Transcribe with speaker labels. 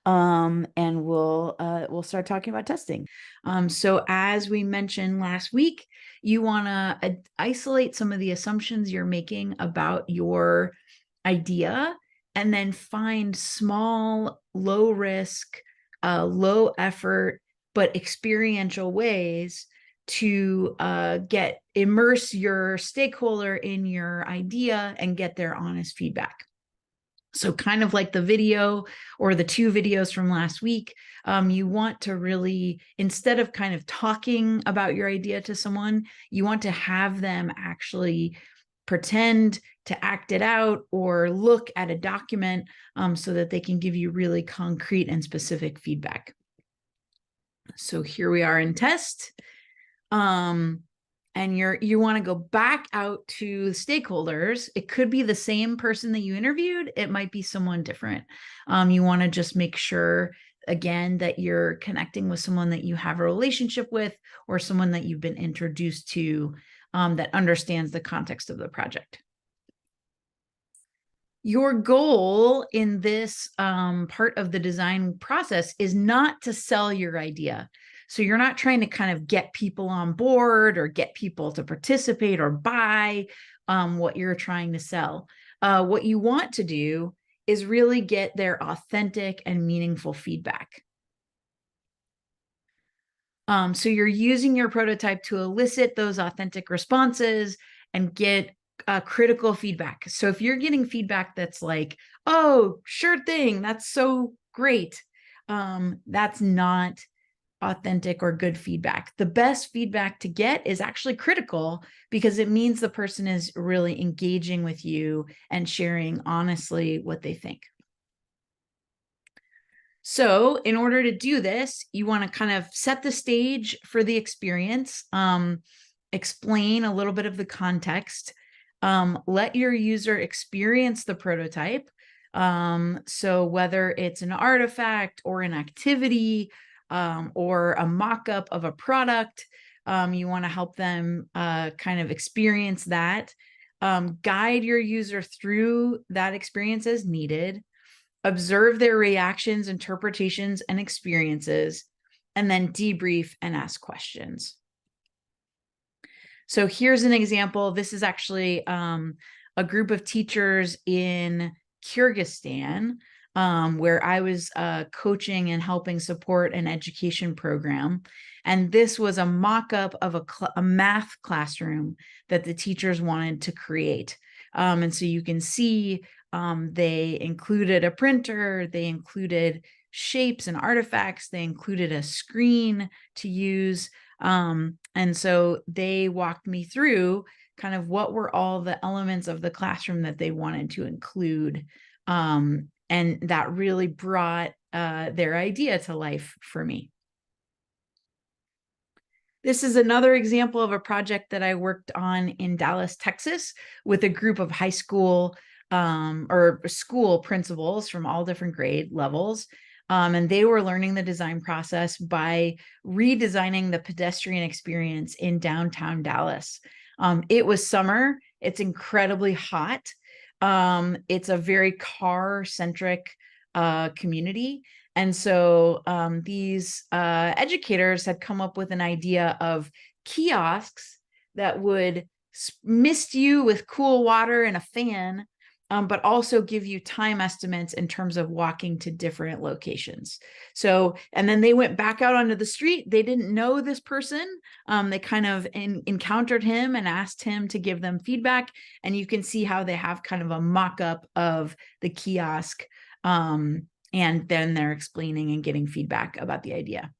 Speaker 1: and we'll start talking about testing. So as we mentioned last week, you want to isolate some of the assumptions you're making about your idea, and then find small, low risk, low effort, but experiential ways to immerse your stakeholder in your idea and get their honest feedback. So kind of like the video or the two videos from last week, you want to really, instead of kind of talking about your idea to someone, you want to have them actually pretend to act it out or look at a document so that they can give you really concrete and specific feedback. So here we are in test. And you want to go back out to stakeholders. It could be the same person that you interviewed. It might be someone different. You want to just make sure, again, that you're connecting with someone that you have a relationship with or someone that you've been introduced to that understands the context of the project. Your goal in this part of the design process is not to sell your idea. So you're not trying to kind of get people on board or get people to participate or buy what you're trying to sell. What you want to do is really get their authentic and meaningful feedback. So you're using your prototype to elicit those authentic responses and get critical feedback. So if you're getting feedback that's like, oh, sure thing, that's so great, that's not authentic or good feedback. The best feedback to get is actually critical, because it means the person is really engaging with you and sharing honestly what they think. So in order to do this, you want to kind of set the stage for the experience, explain a little bit of the context, let your user experience the prototype. So whether it's an artifact or an activity or a mock-up of a product, you want to help them kind of experience that. Guide your user through that experience as needed. Observe their reactions, interpretations, and experiences, and then debrief and ask questions. So here's an example. This is actually a group of teachers in Kyrgyzstan, where I was coaching and helping support an education program. And this was a mock-up of a math classroom that the teachers wanted to create. And so you can see they included a printer, they included shapes and artifacts, they included a screen to use. And so they walked me through kind of what were all the elements of the classroom that they wanted to include. And that really brought their idea to life for me. This is another example of a project that I worked on in Dallas, Texas, with a group of high school or school principals from all different grade levels. And they were learning the design process by redesigning the pedestrian experience in downtown Dallas. It was summer. It's incredibly hot. It's a very car-centric community. And so these educators had come up with an idea of kiosks that would mist you with cool water and a fan, but also give you time estimates in terms of walking to different locations. So, and then they went back out onto the street. They didn't know this person. They kind of encountered him and asked him to give them feedback. And you can see how they have kind of a mock-up of the kiosk. And then they're explaining and getting feedback about the idea.